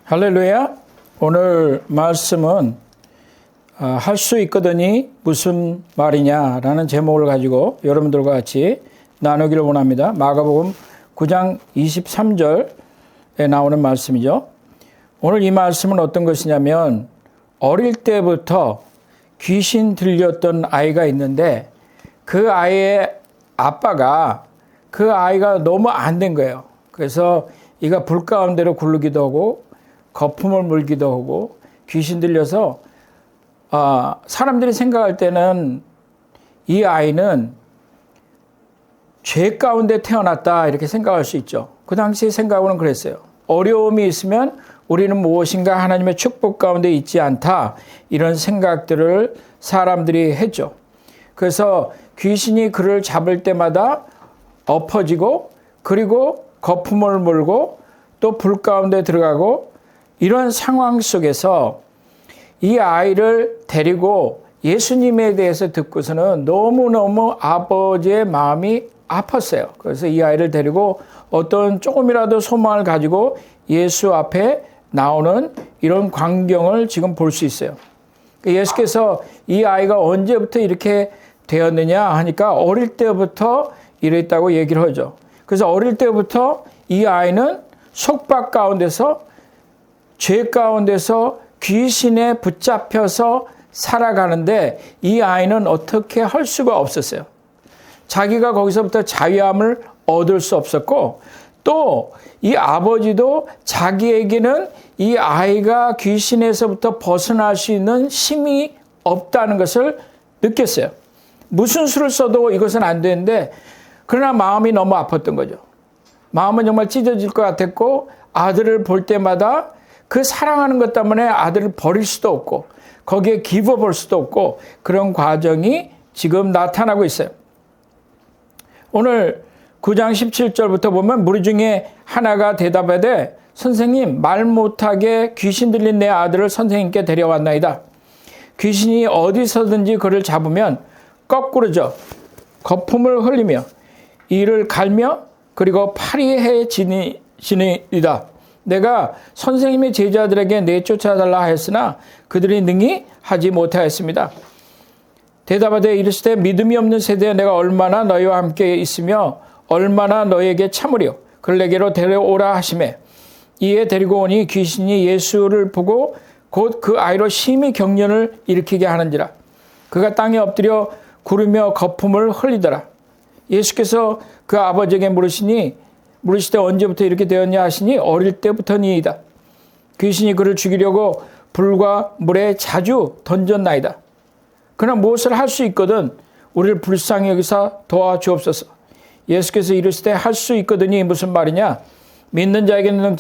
할렐루야. 오늘 말씀은 할 수 있거든이 무슨 말이냐라는 제목을 가지고 여러분들과 같이 나누기를 원합니다. 마가복음 9장 23절에 나오는 말씀이죠. 오늘 이 말씀은 어떤 것이냐면 어릴 때부터 귀신 들렸던 아이가 있는데 그 아이의 아빠가 그 아이가 너무 안 된 거예요. 그래서 이가 불 가운데로 굴르기도 하고 거품을 물기도 하고 귀신 들려서 사람들이 생각할 때는 이 아이는 죄 가운데 태어났다 이렇게 생각할 수 있죠. 그 당시 생각으로는 그랬어요. 어려움이 있으면 우리는 무엇인가 하나님의 축복 가운데 있지 않다 이런 생각들을 사람들이 했죠. 그래서 귀신이 그를 잡을 때마다 엎어지고 그리고 거품을 물고 또 불 가운데 들어가고 이런 상황 속에서 이 아이를 데리고 예수님에 대해서 듣고서는 너무너무 아버지의 마음이 아팠어요. 그래서 이 아이를 데리고 어떤 조금이라도 소망을 가지고 예수 앞에 나오는 이런 광경을 지금 볼 수 있어요. 예수께서 이 아이가 언제부터 이렇게 되었느냐 하니까 어릴 때부터 이랬다고 얘기를 하죠. 그래서 어릴 때부터 이 아이는 속박 가운데서 죄 가운데서 귀신에 붙잡혀서 살아가는데 이 아이는 어떻게 할 수가 없었어요. 자기가 거기서부터 자유함을 얻을 수 없었고 또 이 아버지도 자기에게는 이 아이가 귀신에서부터 벗어날 수 있는 힘이 없다는 것을 느꼈어요. 무슨 수를 써도 이것은 안 되는데 그러나 마음이 너무 아팠던 거죠. 마음은 정말 찢어질 것 같았고 아들을 볼 때마다 그 사랑하는 것 때문에 아들을 버릴 수도 없고 거기에 기브업할 수도 없고 그런 과정이 지금 나타나고 있어요. 오늘 9장 17절부터 보면 무리 중에 하나가 대답하되 선생님 말 못하게 귀신 들린 내 아들을 선생님께 데려왔나이다. 귀신이 어디서든지 그를 잡으면 거꾸로져 거품을 흘리며 이를 갈며 그리고 파리해 지니이다. 내가 선생님의 제자들에게 내쫓아달라 하였으나 그들이 능히 하지 못하였습니다. 대답하되 이르시되 믿음이 없는 세대에 내가 얼마나 너희와 함께 있으며 얼마나 너희에게 참으려 그를 내게로 데려오라 하시매 이에 데리고 오니 귀신이 예수를 보고 곧 그 아이로 심히 경련을 일으키게 하는지라. 그가 땅에 엎드려 구르며 거품을 흘리더라. 예수께서 그 아버지에게 물으시되 언제부터 이렇게 되었냐 하시니 어릴 때부터니이다. 귀신이 그를 죽이려고 불과 물에 자주 던졌나이다. 그러나 무엇을 할 수 있거든 우리를 불쌍히 여기사 도와주옵소서. 예수께서 이르시되 할 수 있거든이 무슨 말이냐. 믿는 자에게는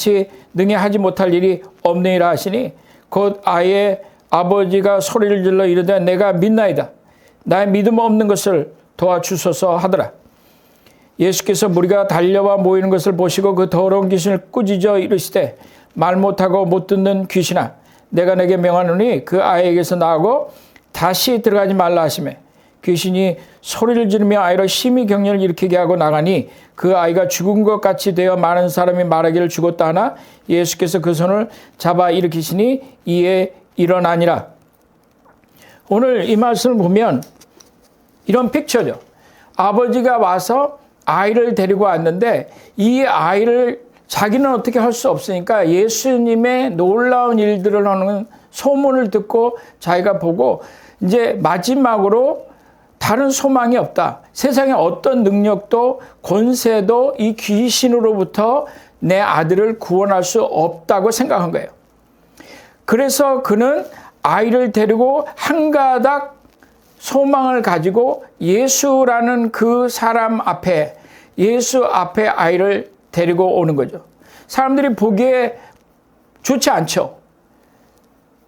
능히 하지 못할 일이 없느니라 하시니 곧 아이의 아버지가 소리를 질러 이르되 내가 믿나이다. 나의 믿음 없는 것을 도와주소서 하더라. 예수께서 무리가 달려와 모이는 것을 보시고 그 더러운 귀신을 꾸짖어 이르시되 말 못하고 못 듣는 귀신아 내가 내게 명하노니 그 아이에게서 나가고 다시 들어가지 말라 하시매 귀신이 소리를 지르며 아이로 심히 경련을 일으키게 하고 나가니 그 아이가 죽은 것 같이 되어 많은 사람이 말하기를 죽었다 하나 예수께서 그 손을 잡아 일으키시니 이에 일어나니라. 오늘 이 말씀을 보면 이런 픽처죠. 아버지가 와서 아이를 데리고 왔는데 이 아이를 자기는 어떻게 할 수 없으니까 예수님의 놀라운 일들을 하는 소문을 듣고 자기가 보고 이제 마지막으로 다른 소망이 없다. 세상에 어떤 능력도 권세도 이 귀신으로부터 내 아들을 구원할 수 없다고 생각한 거예요. 그래서 그는 아이를 데리고 한 가닥 소망을 가지고 예수라는 그 사람 앞에 예수 앞에 아이를 데리고 오는 거죠. 사람들이 보기에 좋지 않죠.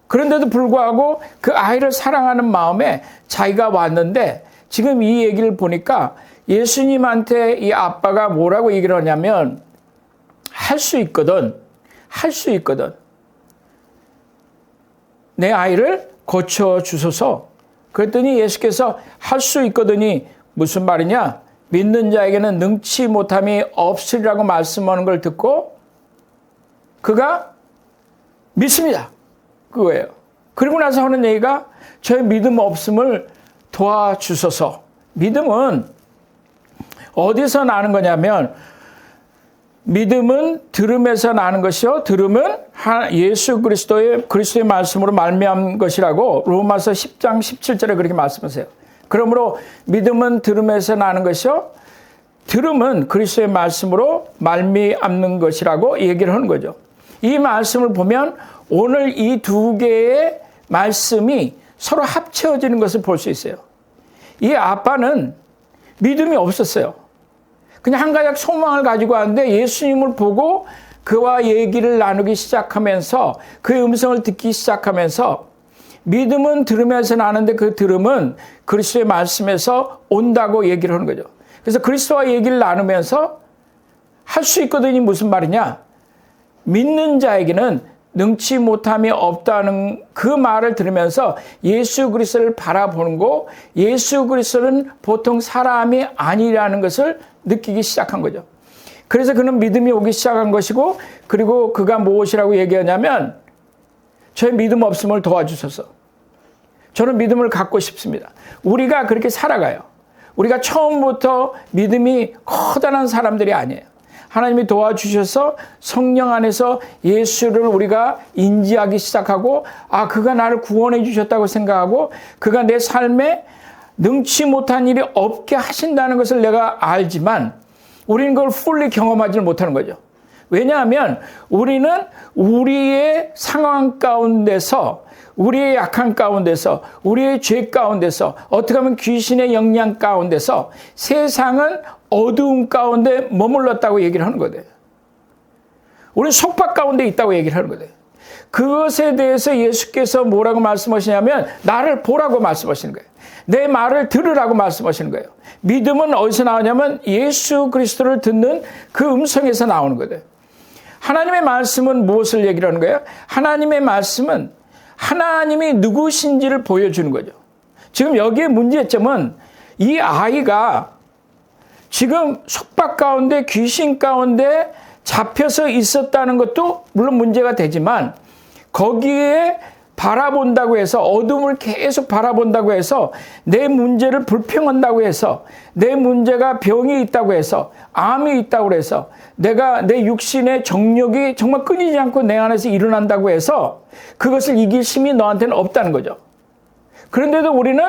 그런데도 불구하고 그 아이를 사랑하는 마음에 자기가 왔는데 지금 이 얘기를 보니까 예수님한테 이 아빠가 뭐라고 얘기를 하냐면 할 수 있거든. 할 수 있거든. 내 아이를 고쳐주소서. 그랬더니 예수께서 할 수 있거든이 무슨 말이냐? 믿는 자에게는 능치 못함이 없으리라고 말씀하는 걸 듣고 그가 믿습니다. 그거예요. 그리고 나서 하는 얘기가 저의 믿음 없음을 도와주소서. 믿음은 어디서 나는 거냐면 믿음은 들음에서 나는 것이요 들음은 예수 그리스도의 말씀으로 말미암은 것이라고 로마서 10장 17절에 그렇게 말씀하세요. 그러므로 믿음은 들음에서 나는 것이요 들음은 그리스도의 말씀으로 말미암는 것이라고 얘기를 하는 거죠. 이 말씀을 보면 오늘 이 두 개의 말씀이 서로 합쳐지는 것을 볼 수 있어요. 이 아빠는 믿음이 없었어요. 그냥 한 가지 소망을 가지고 왔는데 예수님을 보고 그와 얘기를 나누기 시작하면서 그의 음성을 듣기 시작하면서 믿음은 들으면서 나는데 그 들음은 그리스도의 말씀에서 온다고 얘기를 하는 거죠. 그래서 그리스도와 얘기를 나누면서 할 수 있거든요. 무슨 말이냐? 믿는 자에게는 능치 못함이 없다는 그 말을 들으면서 예수 그리스도를 바라보는 거, 예수 그리스도는 보통 사람이 아니라는 것을 느끼기 시작한 거죠. 그래서 그는 믿음이 오기 시작한 것이고, 그리고 그가 무엇이라고 얘기하냐면 저의 믿음 없음을 도와주소서. 저는 믿음을 갖고 싶습니다. 우리가 그렇게 살아가요. 우리가 처음부터 믿음이 커다란 사람들이 아니에요. 하나님이 도와주셔서 성령 안에서 예수를 우리가 인지하기 시작하고, 아, 그가 나를 구원해 주셨다고 생각하고, 그가 내 삶에 능치 못한 일이 없게 하신다는 것을 내가 알지만, 우리는 그걸 fully 경험하지는 못하는 거죠. 왜냐하면 우리는 우리의 상황 가운데서, 우리의 약한 가운데서, 우리의 죄 가운데서, 어떻게 하면 귀신의 영향 가운데서 세상은 어두움 가운데 머물렀다고 얘기를 하는 거예요. 우리는 속박 가운데 있다고 얘기를 하는 거예요. 그것에 대해서 예수께서 뭐라고 말씀하시냐면 나를 보라고 말씀하시는 거예요. 내 말을 들으라고 말씀하시는 거예요. 믿음은 어디서 나오냐면 예수 그리스도를 듣는 그 음성에서 나오는 거예요. 하나님의 말씀은 무엇을 얘기를 하는 거예요? 하나님의 말씀은 하나님이 누구신지를 보여주는 거죠. 지금 여기에 문제점은 이 아이가 지금 속박 가운데 귀신 가운데 잡혀서 있었다는 것도 물론 문제가 되지만 거기에 바라본다고 해서 어둠을 계속 바라본다고 해서 내 문제를 불평한다고 해서 내 문제가 병이 있다고 해서 암이 있다고 해서 내가 내 육신의 정욕이 정말 끊이지 않고 내 안에서 일어난다고 해서 그것을 이길 힘이 너한테는 없다는 거죠. 그런데도 우리는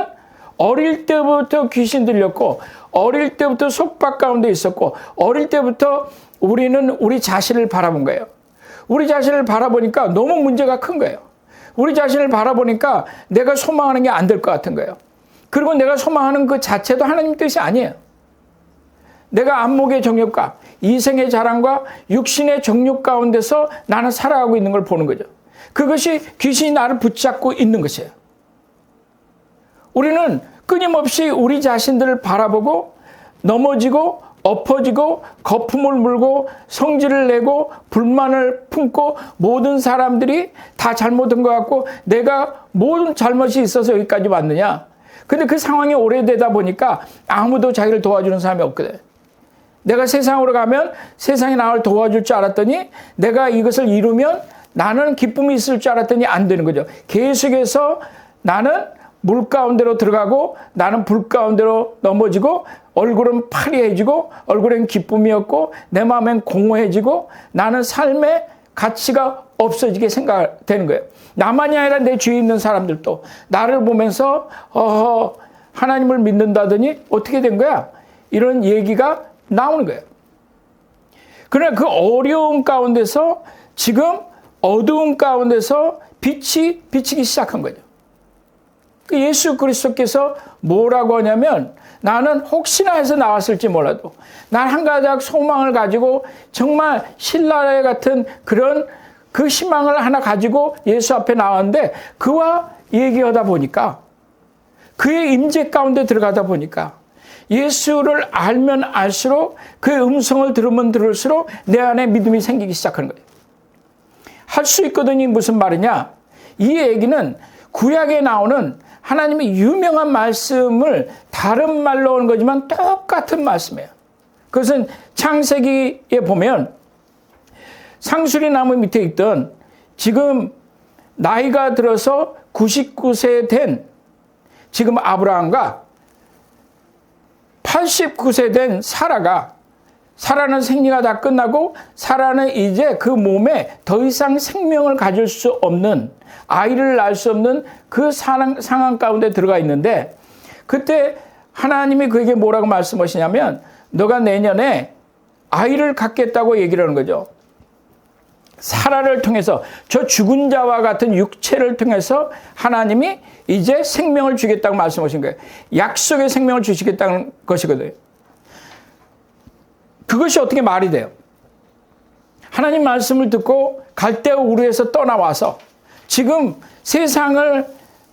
어릴 때부터 귀신 들렸고 어릴 때부터 속박 가운데 있었고 어릴 때부터 우리는 우리 자신을 바라본 거예요. 우리 자신을 바라보니까 너무 문제가 큰 거예요. 우리 자신을 바라보니까 내가 소망하는 게 안 될 것 같은 거예요. 그리고 내가 소망하는 그 자체도 하나님 뜻이 아니에요. 내가 안목의 정욕과 이생의 자랑과 육신의 정욕 가운데서 나는 살아가고 있는 걸 보는 거죠. 그것이 귀신이 나를 붙잡고 있는 것이에요. 우리는 끊임없이 우리 자신들을 바라보고 넘어지고 엎어지고 거품을 물고 성질을 내고 불만을 품고 모든 사람들이 다 잘못한 것 같고 내가 모든 잘못이 있어서 여기까지 왔느냐. 근데 그 상황이 오래되다 보니까 아무도 자기를 도와주는 사람이 없거든. 내가 세상으로 가면 세상이 나를 도와줄 줄 알았더니 내가 이것을 이루면 나는 기쁨이 있을 줄 알았더니 안 되는 거죠. 계속해서 나는 물 가운데로 들어가고 나는 불 가운데로 넘어지고 얼굴은 파리해지고 얼굴엔 기쁨이 없고 내 마음엔 공허해지고 나는 삶의 가치가 없어지게 생각되는 거예요. 나만이 아니라 내 주위에 있는 사람들도 나를 보면서 하나님을 믿는다더니 어떻게 된 거야? 이런 얘기가 나오는 거예요. 그러나 그 어려움 가운데서 지금 어두움 가운데서 빛이 비치기 시작한 거죠. 예수 그리스도께서 뭐라고 하냐면 나는 혹시나 해서 나왔을지 몰라도 난 한 가닥 소망을 가지고 정말 신라의 같은 그런 그 희망을 하나 가지고 예수 앞에 나왔는데 그와 얘기하다 보니까 그의 임재 가운데 들어가다 보니까 예수를 알면 알수록 그의 음성을 들으면 들을수록 내 안에 믿음이 생기기 시작하는 거예요. 할 수 있거든요. 무슨 말이냐? 이 얘기는 구약에 나오는 하나님의 유명한 말씀을 다른 말로 하는 거지만 똑같은 말씀이에요. 그것은 창세기에 보면 상수리 나무 밑에 있던 지금 나이가 들어서 99세 된 지금 아브라함과 89세 된 사라는 생리가 다 끝나고 사라는 이제 그 몸에 더 이상 생명을 가질 수 없는, 아이를 낳을 수 없는 그 상황 가운데 들어가 있는데, 그때 하나님이 그에게 뭐라고 말씀하시냐면 너가 내년에 아이를 갖겠다고 얘기를 하는 거죠. 사라를 통해서, 저 죽은 자와 같은 육체를 통해서 하나님이 이제 생명을 주겠다고 말씀하신 거예요. 약속의 생명을 주시겠다는 것이거든요. 그것이 어떻게 말이 돼요? 하나님 말씀을 듣고 갈대아 우르에서 떠나와서 지금 세상을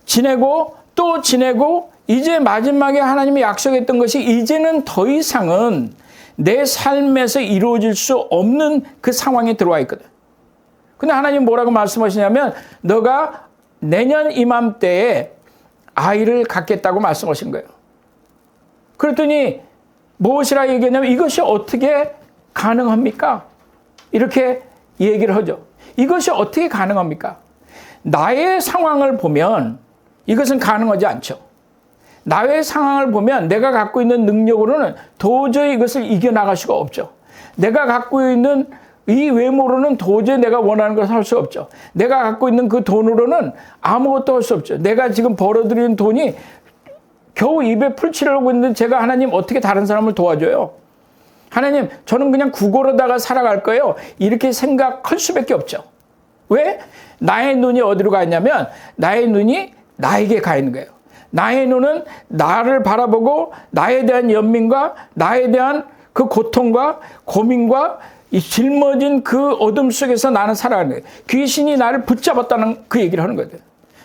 지내고 또 지내고, 이제 마지막에 하나님이 약속했던 것이 이제는 더 이상은 내 삶에서 이루어질 수 없는 그 상황에 들어와 있거든. 근데 하나님 뭐라고 말씀하시냐면 너가 내년 이맘때에 아이를 갖겠다고 말씀하신 거예요. 그랬더니 무엇이라 얘기했냐면 이것이 어떻게 가능합니까? 이렇게 얘기를 하죠. 이것이 어떻게 가능합니까? 나의 상황을 보면 이것은 가능하지 않죠. 나의 상황을 보면 내가 갖고 있는 능력으로는 도저히 이것을 이겨나갈 수가 없죠. 내가 갖고 있는 이 외모로는 도저히 내가 원하는 것을 할 수 없죠. 내가 갖고 있는 그 돈으로는 아무것도 할 수 없죠. 내가 지금 벌어들인 돈이 겨우 입에 풀칠하고 있는데 제가 하나님 어떻게 다른 사람을 도와줘요? 하나님, 저는 그냥 국어로다가 살아갈 거예요. 이렇게 생각할 수밖에 없죠. 왜? 나의 눈이 어디로 가 있냐면 나의 눈이 나에게 가 있는 거예요. 나의 눈은 나를 바라보고 나에 대한 연민과 나에 대한 그 고통과 고민과 이 짊어진 그 어둠 속에서 나는 살아가는 거예요. 귀신이 나를 붙잡았다는 그 얘기를 하는 거예요.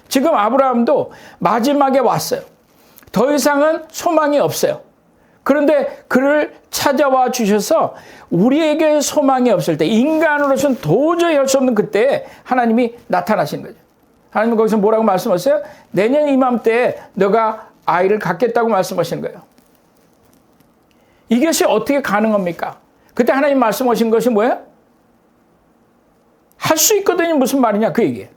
지금 아브라함도 마지막에 왔어요. 더 이상은 소망이 없어요. 그런데 그를 찾아와 주셔서 우리에게 소망이 없을 때, 인간으로서는 도저히 할 수 없는 그때에 하나님이 나타나시는 거죠. 하나님은 거기서 뭐라고 말씀하세요? 내년 이맘때에 너가 아이를 갖겠다고 말씀하시는 거예요. 이것이 어떻게 가능합니까? 그때 하나님 말씀하신 것이 뭐예요? 할 수 있거든요. 무슨 말이냐? 그 얘기예요.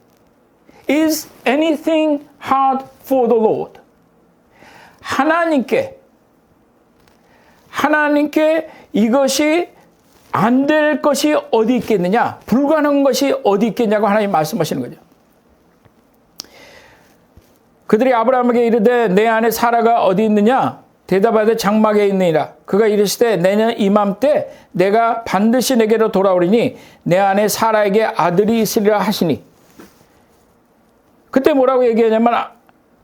Is anything hard for the Lord? 하나님께 이것이 안 될 것이 어디 있겠느냐? 불가능한 것이 어디 있겠냐고 하나님 말씀하시는 거죠. 그들이 아브라함에게 이르되 내 아내 사라가 어디 있느냐? 대답하되 장막에 있느니라. 그가 이르시되 내년 이맘때 내가 반드시 내게로 돌아오리니 내 아내 사라에게 아들이 있으리라 하시니. 그때 뭐라고 얘기하냐면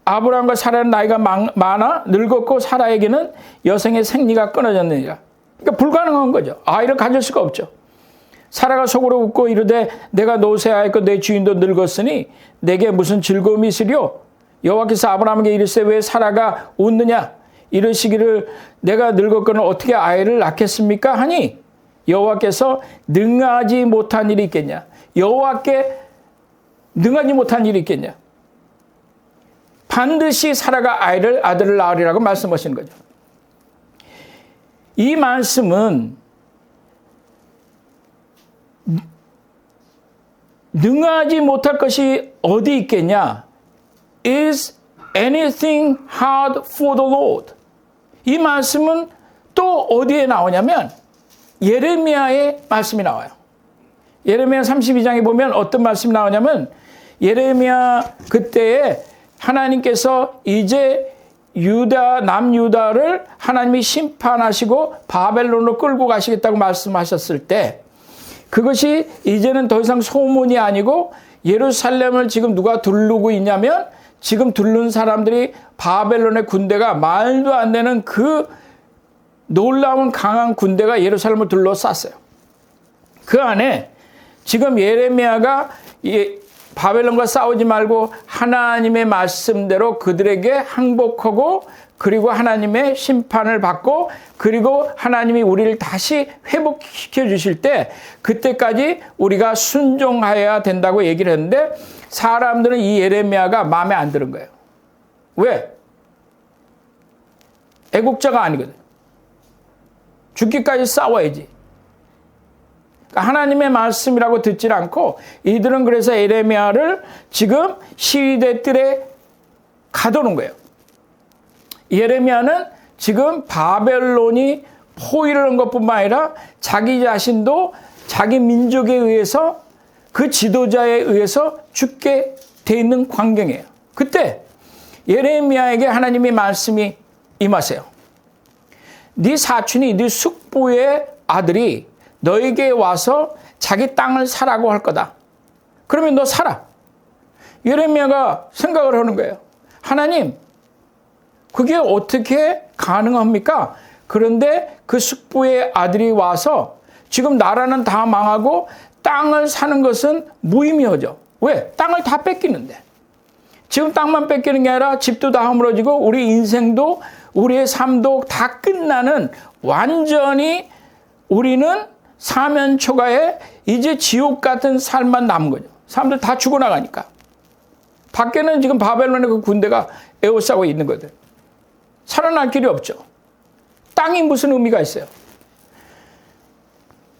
아브라함과 사라는 나이가 많아 늙었고 사라에게는 여성의 생리가 끊어졌느니라. 그러니까 불가능한 거죠. 아이를 가질 수가 없죠. 사라가 속으로 웃고 이르되 내가 노쇠하였고 내 주인도 늙었으니 내게 무슨 즐거움이 있으리요? 여호와께서 아브라함에게 이르시되 왜 사라가 웃느냐? 이르시기를 내가 늙었거늘 어떻게 아이를 낳겠습니까? 하니 여호와께서 능하지 못한 일이 있겠냐? 여호와께 능하지 못한 일이 있겠냐? 반드시 사라가 아들을 낳으리라고 말씀하시는 거죠. 이 말씀은 능하지 못할 것이 어디 있겠냐? Is anything hard for the Lord? 이 말씀은 또 어디에 나오냐면 예레미야의 말씀이 나와요. 예레미야 32장에 보면 어떤 말씀이 나오냐면 예레미야 그때에 하나님께서 이제 남유다를 하나님이 심판하시고 바벨론으로 끌고 가시겠다고 말씀하셨을 때 그것이 이제는 더 이상 소문이 아니고 예루살렘을 지금 누가 두르고 있냐면 지금 두른 사람들이 바벨론의 군대가 말도 안 되는 그 놀라운 강한 군대가 예루살렘을 둘러쌌어요. 그 안에 지금 예레미야가 바벨론과 싸우지 말고 하나님의 말씀대로 그들에게 항복하고 그리고 하나님의 심판을 받고 그리고 하나님이 우리를 다시 회복시켜 주실 때 그때까지 우리가 순종해야 된다고 얘기를 했는데 사람들은 이 예레미야가 마음에 안 드는 거예요. 왜? 애국자가 아니거든. 죽기까지 싸워야지. 하나님의 말씀이라고 듣질 않고 이들은 그래서 예레미야를 지금 시위대 뜰에 가두는 거예요. 예레미야는 지금 바벨론이 포위를 한 것뿐만 아니라 자기 자신도 자기 민족에 의해서 그 지도자에 의해서 죽게 돼 있는 광경이에요. 그때 예레미야에게 하나님의 말씀이 임하세요. 네 사촌이 네 숙부의 아들이 너에게 와서 자기 땅을 사라고 할 거다. 그러면 너 사라. 예레미야가 생각을 하는 거예요. 하나님, 그게 어떻게 가능합니까? 그런데 그 숙부의 아들이 와서 지금 나라는 다 망하고 땅을 사는 것은 무의미하죠. 왜? 땅을 다 뺏기는데. 지금 땅만 뺏기는 게 아니라 집도 다 허물어지고 우리 인생도 우리의 삶도 다 끝나는 완전히 우리는 사면 초가에 이제 지옥 같은 삶만 남은 거죠. 사람들 다 죽어나가니까. 밖에는 지금 바벨론의 그 군대가 에워싸고 있는 거든. 살아날 길이 없죠. 땅이 무슨 의미가 있어요.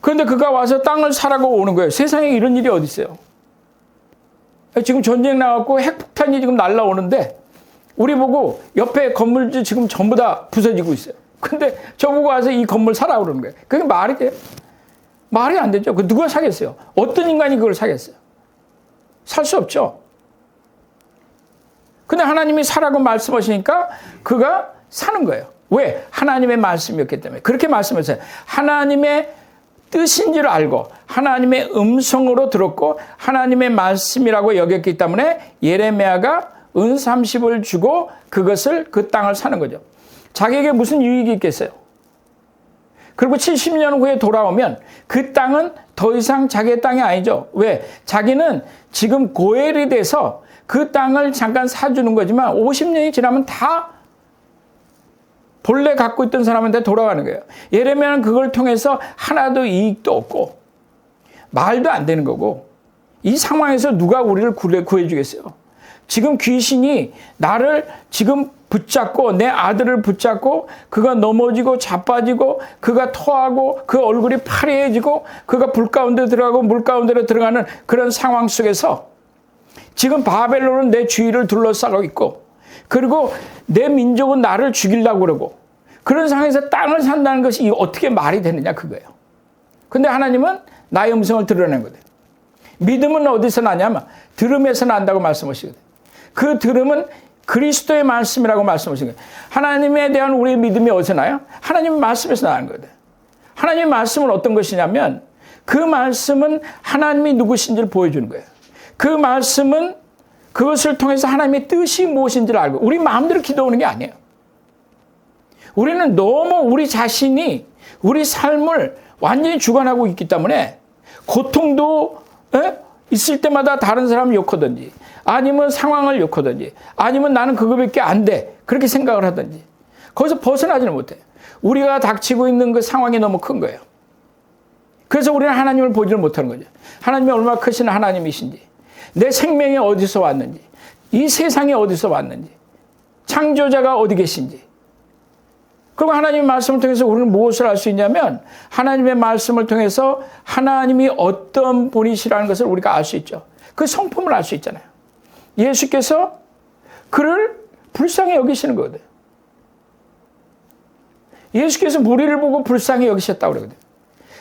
그런데 그가 와서 땅을 사라고 오는 거예요. 세상에 이런 일이 어디 있어요. 지금 전쟁 나갖고 핵폭탄이 지금 날라오는데 우리 보고 옆에 건물들 지금 전부 다 부서지고 있어요. 근데 저보고 와서 이 건물 사라고 그러는 거예요. 그게 말이 돼요? 말이 안 되죠. 그 누가 사겠어요? 어떤 인간이 그걸 사겠어요? 살 수 없죠. 근데 하나님이 사라고 말씀하시니까 그가 사는 거예요. 왜? 하나님의 말씀이었기 때문에. 그렇게 말씀하셨어요. 하나님의 뜻인 줄 알고 하나님의 음성으로 들었고 하나님의 말씀이라고 여겼기 때문에 예레미야가 은 30을 주고 그것을 그 땅을 사는 거죠. 자기에게 무슨 유익이 있겠어요? 그리고 70년 후에 돌아오면 그 땅은 더 이상 자기의 땅이 아니죠. 왜? 자기는 지금 고엘이 돼서 그 땅을 잠깐 사주는 거지만 50년이 지나면 다 본래 갖고 있던 사람한테 돌아가는 거예요. 예레미야는 그걸 통해서 하나도 이익도 없고 말도 안 되는 거고 이 상황에서 누가 우리를 구해주겠어요? 지금 귀신이 나를 지금 붙잡고 내 아들을 붙잡고 그가 넘어지고 자빠지고 그가 토하고 그 얼굴이 파래해지고 그가 불 가운데 들어가고 물 가운데로 들어가는 그런 상황 속에서 지금 바벨론은 내 주위를 둘러싸고 있고 그리고 내 민족은 나를 죽이려고 그러고 그런 상황에서 땅을 산다는 것이 어떻게 말이 되느냐 그거예요. 근데 하나님은 나의 음성을 드러낸 거예요. 믿음은 어디서 나냐면 들음에서 난다고 말씀하시거든요. 그 들음은 그리스도의 말씀이라고 말씀하신 거예요. 하나님에 대한 우리의 믿음이 어디서 나요? 하나님의 말씀에서 나는 거예요. 하나님의 말씀은 어떤 것이냐면 그 말씀은 하나님이 누구신지를 보여주는 거예요. 그 말씀은 그것을 통해서 하나님의 뜻이 무엇인지를 알고 우리 마음대로 기도하는 게 아니에요. 우리는 너무 우리 자신이 우리 삶을 완전히 주관하고 있기 때문에 고통도 있을 때마다 다른 사람을 욕하든지 아니면 상황을 욕하든지 아니면 나는 그거밖에 안 돼 그렇게 생각을 하든지 거기서 벗어나지는 못해. 우리가 닥치고 있는 그 상황이 너무 큰 거예요. 그래서 우리는 하나님을 보지를 못하는 거죠. 하나님이 얼마나 크신 하나님이신지 내 생명이 어디서 왔는지 이 세상이 어디서 왔는지 창조자가 어디 계신지 그리고 하나님의 말씀을 통해서 우리는 무엇을 알 수 있냐면 하나님의 말씀을 통해서 하나님이 어떤 분이시라는 것을 우리가 알 수 있죠. 그 성품을 알 수 있잖아요. 예수께서 그를 불쌍히 여기시는 거거든요. 예수께서 무리를 보고 불쌍히 여기셨다고 그러거든요.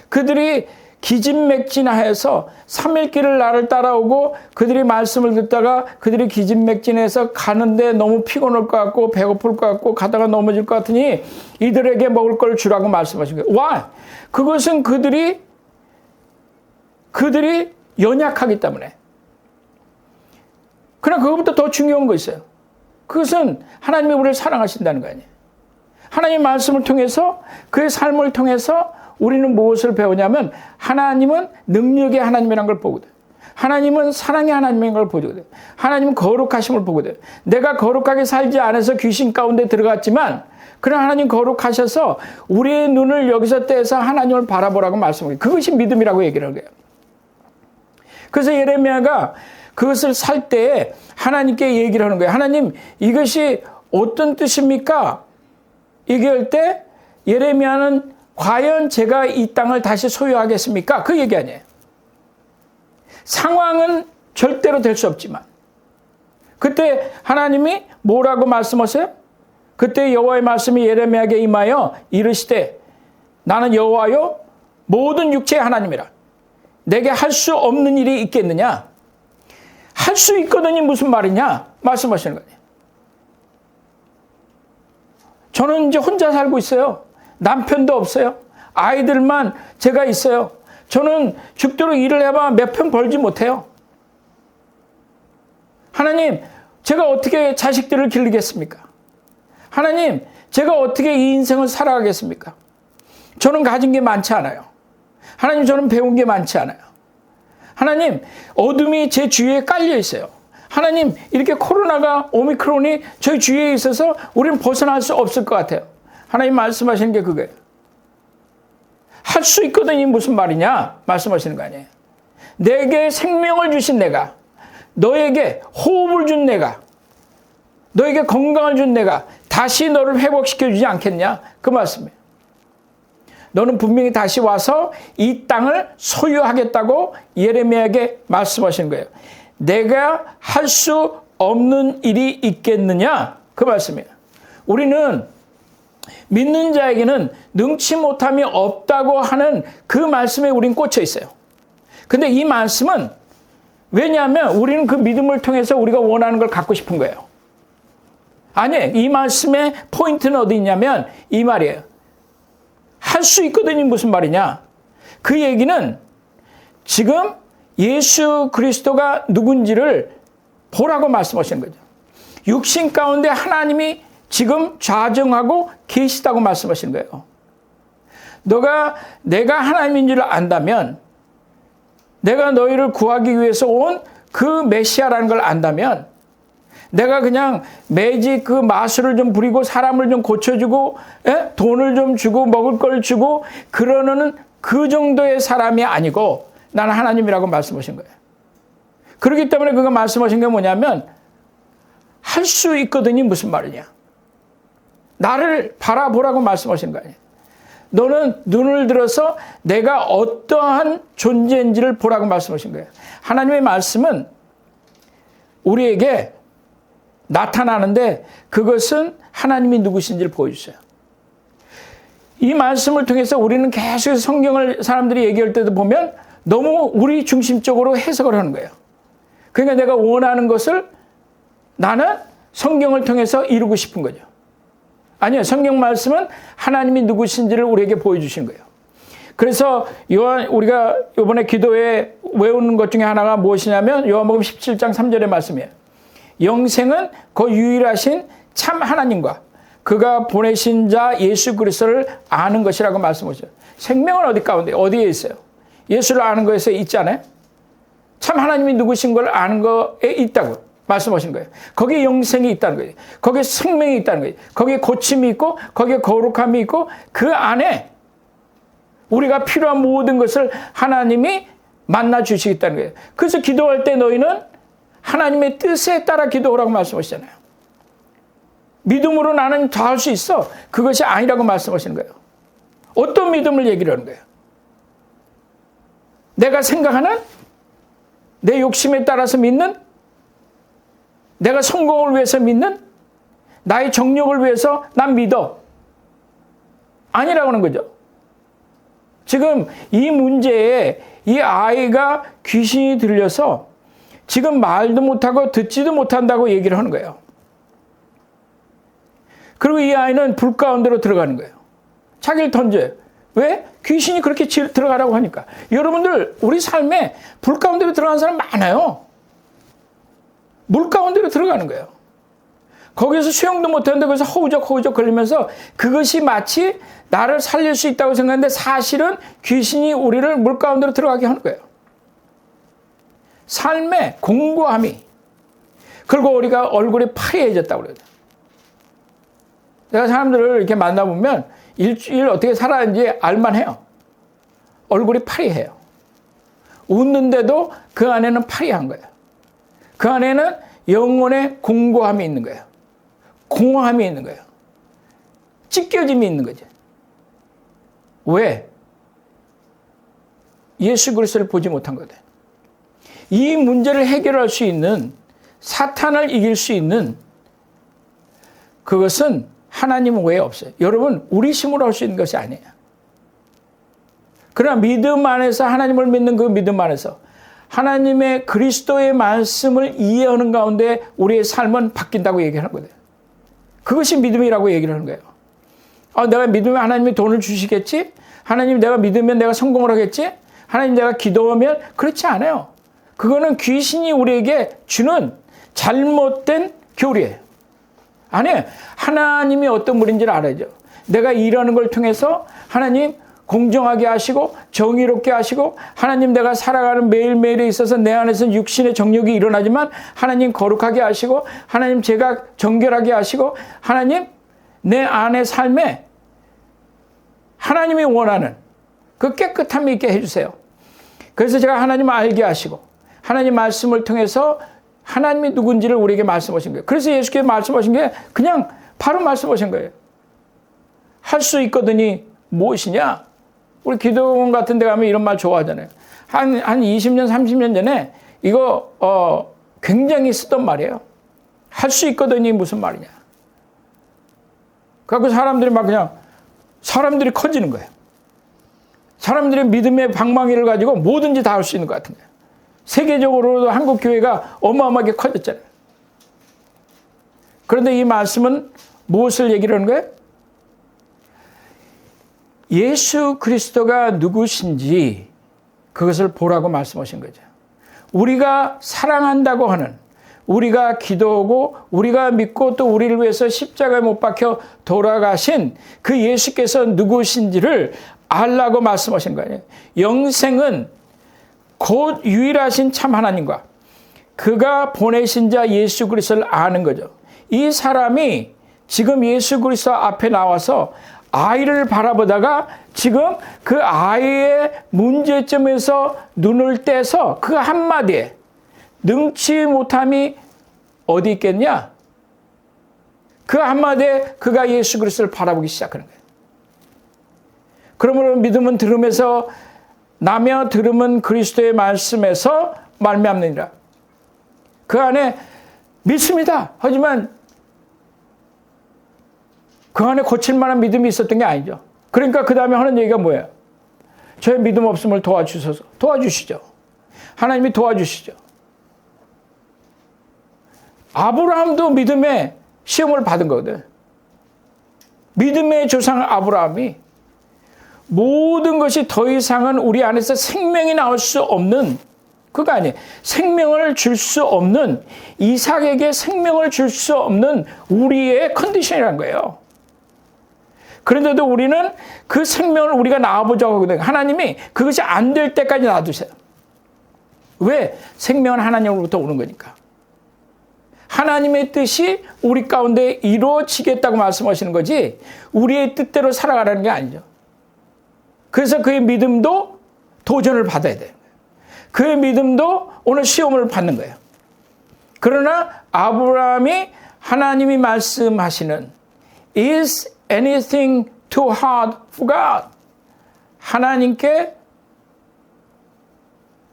그들이 기진맥진하여서 3일길을 나를 따라오고 그들이 말씀을 듣다가 그들이 기진맥진해서 가는데 너무 피곤할 것 같고 배고플 것 같고 가다가 넘어질 것 같으니 이들에게 먹을 걸 주라고 말씀하신 거예요. 와! 그것은 그들이 연약하기 때문에. 그러나 그것보다 더 중요한 거 있어요. 그것은 하나님이 우리를 사랑하신다는 거 아니에요. 하나님의 말씀을 통해서 그의 삶을 통해서 우리는 무엇을 배우냐면 하나님은 능력의 하나님이라는 걸 보거든. 하나님은 사랑의 하나님인 걸 보거든. 하나님은 거룩하심을 보거든. 내가 거룩하게 살지 않아서 귀신 가운데 들어갔지만 그러나 하나님 거룩하셔서 우리의 눈을 여기서 떼서 하나님을 바라보라고 말씀해요. 그것이 믿음이라고 얘기를 하는 거예요. 그래서 예레미야가 그것을 살 때에 하나님께 얘기를 하는 거예요. 하나님 이것이 어떤 뜻입니까? 얘기할 때 예레미야는 과연 제가 이 땅을 다시 소유하겠습니까? 그 얘기 아니에요. 상황은 절대로 될 수 없지만 그때 하나님이 뭐라고 말씀하세요? 그때 여호와의 말씀이 예레미야에게 임하여 이르시되 나는 여호와요 모든 육체의 하나님이라. 내게 할 수 없는 일이 있겠느냐? 할 수 있거든요. 무슨 말이냐? 말씀하시는 거예요. 저는 이제 혼자 살고 있어요. 남편도 없어요. 아이들만 제가 있어요. 저는 죽도록 일을 해봐 몇 편 벌지 못해요. 하나님, 제가 어떻게 자식들을 기르겠습니까? 하나님, 제가 어떻게 이 인생을 살아가겠습니까? 저는 가진 게 많지 않아요. 하나님, 저는 배운 게 많지 않아요. 하나님, 어둠이 제 주위에 깔려 있어요. 하나님, 이렇게 코로나가 오미크론이 저희 주위에 있어서 우리는 벗어날 수 없을 것 같아요. 하나님 말씀하시는 게 그거예요. 할 수 있거든요. 무슨 말이냐? 말씀하시는 거 아니에요. 내게 생명을 주신 내가, 너에게 호흡을 준 내가, 너에게 건강을 준 내가 다시 너를 회복시켜주지 않겠냐? 그 말씀이에요. 너는 분명히 다시 와서 이 땅을 소유하겠다고 예레미야에게 말씀하시는 거예요. 내가 할 수 없는 일이 있겠느냐? 그 말씀이에요. 우리는 믿는 자에게는 능치 못함이 없다고 하는 그 말씀에 우린 꽂혀 있어요. 근데 이 말씀은 왜냐하면 우리는 그 믿음을 통해서 우리가 원하는 걸 갖고 싶은 거예요. 아니, 이 말씀의 포인트는 어디 있냐면 이 말이에요. 할 수 있거든요. 무슨 말이냐? 그 얘기는 지금 예수 그리스도가 누군지를 보라고 말씀하시는 거죠. 육신 가운데 하나님이 지금 좌정하고 계시다고 말씀하시는 거예요. 내가 하나님인 줄 안다면, 내가 너희를 구하기 위해서 온 그 메시아라는 걸 안다면, 내가 그냥 매직 그 마술을 좀 부리고 사람을 좀 고쳐주고 돈을 좀 주고 먹을 걸 주고 그러는 그 정도의 사람이 아니고 나는 하나님이라고 말씀하신 거예요. 그렇기 때문에 그가 말씀하신 게 뭐냐면 할 수 있거든요. 무슨 말이냐? 나를 바라보라고 말씀하신 거 아니에요. 너는 눈을 들어서 내가 어떠한 존재인지를 보라고 말씀하신 거예요. 하나님의 말씀은 우리에게 나타나는데 그것은 하나님이 누구신지를 보여주세요. 이 말씀을 통해서 우리는 계속 성경을 사람들이 얘기할 때도 보면 너무 우리 중심적으로 해석을 하는 거예요. 그러니까 내가 원하는 것을 나는 성경을 통해서 이루고 싶은 거죠. 아니요. 성경 말씀은 하나님이 누구신지를 우리에게 보여주신 거예요. 그래서 우리가 이번에 기도에 외우는 것 중에 하나가 무엇이냐면 요한복음 17장 3절의 말씀이에요. 영생은 그 유일하신 참 하나님과 그가 보내신 자 예수 그리스도를 아는 것이라고 말씀하셨어요. 생명은 어디 가운데 어디에 있어요? 예수를 아는 것에 있지 않아요? 참 하나님이 누구신 걸 아는 거에 있다고 말씀하신 거예요. 거기에 영생이 있다는 거예요. 거기에 생명이 있다는 거예요. 거기에 고침이 있고 거기에 거룩함이 있고 그 안에 우리가 필요한 모든 것을 하나님이 만나 주시겠다는 거예요. 그래서 기도할 때 너희는 하나님의 뜻에 따라 기도하라고 말씀하시잖아요. 믿음으로 나는 다 할 수 있어. 그것이 아니라고 말씀하시는 거예요. 어떤 믿음을 얘기를 하는 거예요? 내가 생각하는 내 욕심에 따라서 믿는 내가 성공을 위해서 믿는 나의 정력을 위해서 난 믿어. 아니라고 하는 거죠. 지금 이 문제에 이 아이가 귀신이 들려서 지금 말도 못하고 듣지도 못한다고 얘기를 하는 거예요. 그리고 이 아이는 불 가운데로 들어가는 거예요. 자기를 던져요. 왜? 귀신이 그렇게 들어가라고 하니까. 여러분들 우리 삶에 불 가운데로 들어가는 사람 많아요. 물 가운데로 들어가는 거예요. 거기서 수영도 못하는데 거기서 허우적 걸리면서 그것이 마치 나를 살릴 수 있다고 생각하는데 사실은 귀신이 우리를 물 가운데로 들어가게 하는 거예요. 삶의 공고함이. 그리고 우리가 얼굴이 파리해졌다고 그래요. 내가 사람들을 이렇게 만나보면 일주일 어떻게 살았는지 알만해요. 얼굴이 파리해요. 웃는데도 그 안에는 파리한 거예요. 그 안에는 영혼의 공고함이 있는 거예요. 공허함이 있는 거예요. 찢겨짐이 있는 거죠. 왜? 예수 그리스도를 보지 못한 거다. 이 문제를 해결할 수 있는, 사탄을 이길 수 있는 그것은 하나님 외에 없어요. 여러분, 우리 힘으로 할 수 있는 것이 아니에요. 그러나 믿음 안에서, 하나님을 믿는 그 믿음 안에서 하나님의 그리스도의 말씀을 이해하는 가운데 우리의 삶은 바뀐다고 얘기하는 거예요. 그것이 믿음이라고 얘기를 하는 거예요. 내가 믿으면 하나님이 돈을 주시겠지? 하나님 내가 믿으면 내가 성공을 하겠지? 하나님 내가 기도하면? 그렇지 않아요. 그거는 귀신이 우리에게 주는 잘못된 교리예요. 아니에요. 하나님이 어떤 분인지를 알아야죠. 내가 일하는 걸 통해서 하나님 공정하게 하시고 정의롭게 하시고, 하나님 내가 살아가는 매일매일에 있어서 내 안에서 육신의 정욕이 일어나지만 하나님 거룩하게 하시고, 하나님 제가 정결하게 하시고, 하나님 내 안의 삶에 하나님이 원하는 그 깨끗함이 있게 해주세요. 그래서 제가 하나님을 알게 하시고 하나님 말씀을 통해서 하나님이 누군지를 우리에게 말씀하신 거예요. 그래서 예수께서 말씀하신 게 그냥 바로 말씀하신 거예요. 할 수 있거든이 무엇이냐? 우리 기도원 같은 데 가면 이런 말 좋아하잖아요. 한 20년, 30년 전에 이거 굉장히 쓰던 말이에요. 할 수 있거든이 무슨 말이냐? 그래서 사람들이 막 그냥 사람들이 커지는 거예요. 사람들이 믿음의 방망이를 가지고 뭐든지 다 할 수 있는 것 같은 거예요. 세계적으로도 한국 교회가 어마어마하게 커졌잖아요. 그런데 이 말씀은 무엇을 얘기를 하는 거예요? 예수 그리스도가 누구신지 그것을 보라고 말씀하신 거죠. 우리가 사랑한다고 하는, 우리가 기도하고 우리가 믿고 또 우리를 위해서 십자가에 못 박혀 돌아가신 그 예수께서 누구신지를 알라고 말씀하신 거예요. 영생은 곧 유일하신 참 하나님과 그가 보내신 자 예수 그리스도를 아는 거죠. 이 사람이 지금 예수 그리스도 앞에 나와서 아이를 바라보다가 지금 그 아이의 문제점에서 눈을 떼서 그 한마디에 능치 못함이 어디 있겠냐? 그 한마디에 그가 예수 그리스도를 바라보기 시작하는 거예요. 그러므로 믿음은 들음에서 나며 들음은 그리스도의 말씀에서 말미암느니라. 그 안에 믿습니다. 하지만 그 안에 고칠 만한 믿음이 있었던 게 아니죠. 그러니까 그 다음에 하는 얘기가 뭐예요? 저의 믿음 없음을 도와주셔서. 도와주시죠. 하나님이 도와주시죠. 아브라함도 믿음의 시험을 받은 거거든. 믿음의 조상 아브라함이 모든 것이 더 이상은 우리 안에서 생명이 나올 수 없는, 그거 아니에요. 생명을 줄 수 없는, 이삭에게 생명을 줄 수 없는 우리의 컨디션이라는 거예요. 그런데도 우리는 그 생명을 우리가 낳아보자고 하거든요. 하나님이 그것이 안 될 때까지 놔두세요. 왜? 생명은 하나님으로부터 오는 거니까. 하나님의 뜻이 우리 가운데 이루어지겠다고 말씀하시는 거지 우리의 뜻대로 살아가라는 게 아니죠. 그래서 그의 믿음도 도전을 받아야 돼요. 그의 믿음도 오늘 시험을 받는 거예요. 그러나 아브라함이 하나님이 말씀하시는 Is anything too hard for God? 하나님께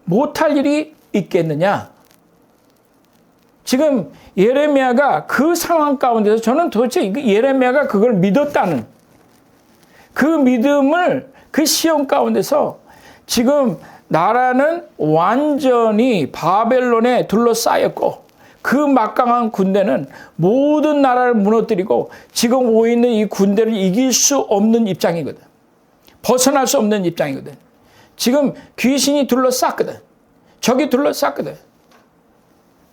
못할 일이 있겠느냐? 지금 예레미야가 그 상황 가운데서 저는 도대체 예레미야가 그걸 믿었다는 그 믿음을 그 시험 가운데서 지금 나라는 완전히 바벨론에 둘러싸였고 그 막강한 군대는 모든 나라를 무너뜨리고 지금 오고 있는 이 군대를 이길 수 없는 입장이거든. 벗어날 수 없는 입장이거든. 지금 귀신이 둘러쌌거든. 적이 둘러쌌거든.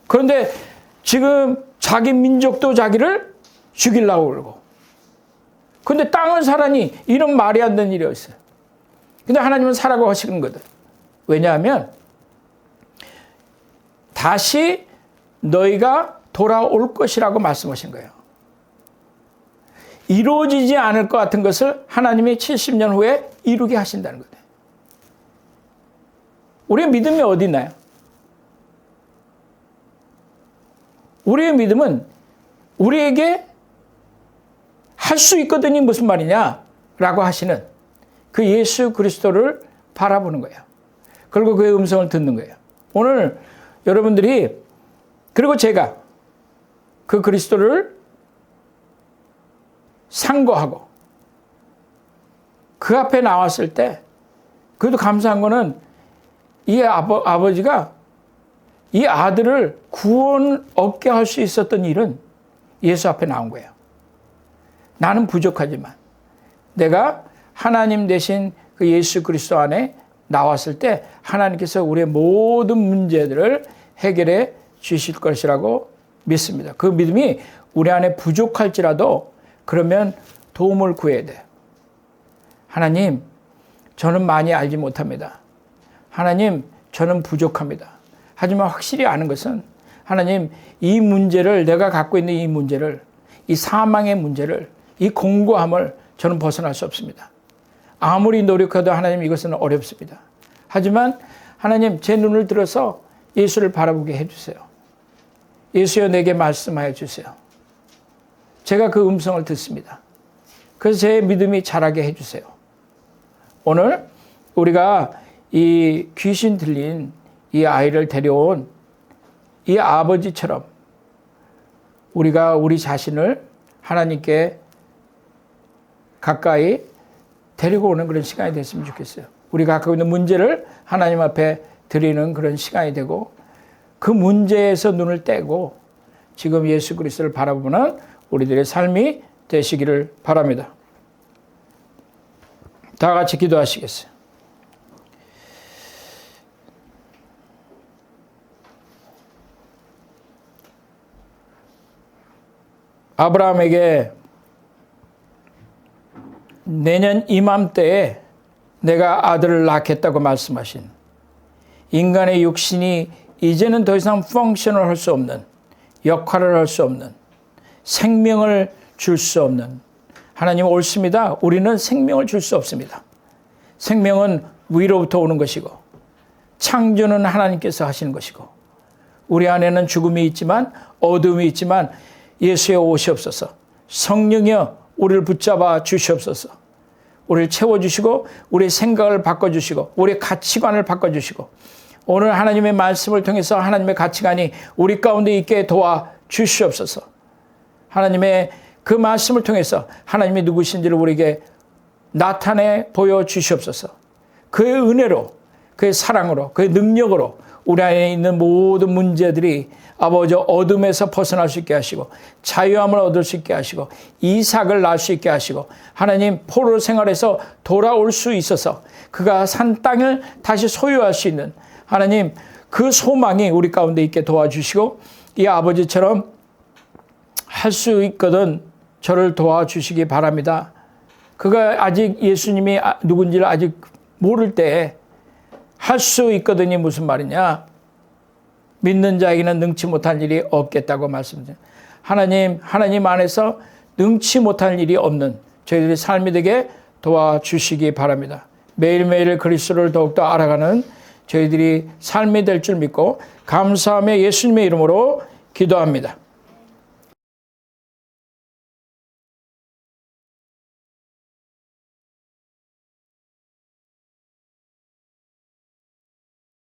그런데 지금 자기 민족도 자기를 죽이려고 그러고. 그런데 땅을 사라니 이런 말이 안 되는 일이었어요. 근데 하나님은 사라고 하시는 거든. 왜냐하면 다시 너희가 돌아올 것이라고 말씀하신 거예요. 이루어지지 않을 것 같은 것을 하나님이 70년 후에 이루게 하신다는 거예요. 우리의 믿음이 어디 있나요? 우리의 믿음은 우리에게 할 수 있거든이 무슨 말이냐라고 하시는 그 예수 그리스도를 바라보는 거예요. 그리고 그의 음성을 듣는 거예요. 오늘 여러분들이, 그리고 제가 그 그리스도를 상고하고 그 앞에 나왔을 때, 그래도 감사한 거는 이 아버지가 이 아들을 구원 얻게 할 수 있었던 일은 예수 앞에 나온 거예요. 나는 부족하지만 내가 하나님 대신 그 예수 그리스도 안에 나왔을 때 하나님께서 우리의 모든 문제들을 해결해 주실 것이라고 믿습니다. 그 믿음이 우리 안에 부족할지라도 그러면 도움을 구해야 돼요. 하나님, 저는 많이 알지 못합니다. 하나님, 저는 부족합니다. 하지만 확실히 아는 것은 하나님, 이 문제를, 내가 갖고 있는 이 문제를, 이 사망의 문제를, 이 공고함을 저는 벗어날 수 없습니다. 아무리 노력해도 하나님, 이것은 어렵습니다. 하지만 하나님, 제 눈을 들어서 예수를 바라보게 해주세요. 예수여, 내게 말씀하여 주세요. 제가 그 음성을 듣습니다. 그래서 제 믿음이 자라게 해주세요. 오늘 우리가 이 귀신 들린 이 아이를 데려온 이 아버지처럼 우리가 우리 자신을 하나님께 가까이 데리고 오는 그런 시간이 됐으면 좋겠어요. 우리가 갖고 있는 문제를 하나님 앞에 드리는 그런 시간이 되고, 그 문제에서 눈을 떼고 지금 예수 그리스도를 바라보는 우리들의 삶이 되시기를 바랍니다. 다 같이 기도하시겠어요? 아브라함에게 내년 이맘때에 내가 아들을 낳겠다고 말씀하신, 인간의 육신이 이제는 더 이상 펑션을 할 수 없는, 역할을 할 수 없는, 생명을 줄 수 없는, 하나님 옳습니다. 우리는 생명을 줄 수 없습니다. 생명은 위로부터 오는 것이고 창조는 하나님께서 하시는 것이고, 우리 안에는 죽음이 있지만, 어둠이 있지만 예수여 오시옵소서. 성령이여 우리를 붙잡아 주시옵소서. 우리를 채워주시고 우리의 생각을 바꿔주시고 우리의 가치관을 바꿔주시고, 오늘 하나님의 말씀을 통해서 하나님의 가치관이 우리 가운데 있게 도와주시옵소서. 하나님의 그 말씀을 통해서 하나님이 누구신지를 우리에게 나타내 보여주시옵소서. 그의 은혜로, 그의 사랑으로, 그의 능력으로 우리 안에 있는 모든 문제들이 아버지 어둠에서 벗어날 수 있게 하시고, 자유함을 얻을 수 있게 하시고, 이삭을 낳을 수 있게 하시고, 하나님 포로 생활에서 돌아올 수 있어서 그가 산 땅을 다시 소유할 수 있는 하나님, 그 소망이 우리 가운데 있게 도와주시고, 이 아버지처럼 할 수 있거든 저를 도와주시기 바랍니다. 그가 아직 예수님이 누군지를 아직 모를 때 할 수 있거든이 무슨 말이냐? 믿는 자에게는 능치 못할 일이 없겠다고 말씀드립니다. 하나님 안에서 능치 못할 일이 없는 저희들의 삶이 되게 도와주시기 바랍니다. 매일매일 그리스도를 더욱더 알아가는 저희들이 삶이 될 줄 믿고 감사하며 예수님의 이름으로 기도합니다.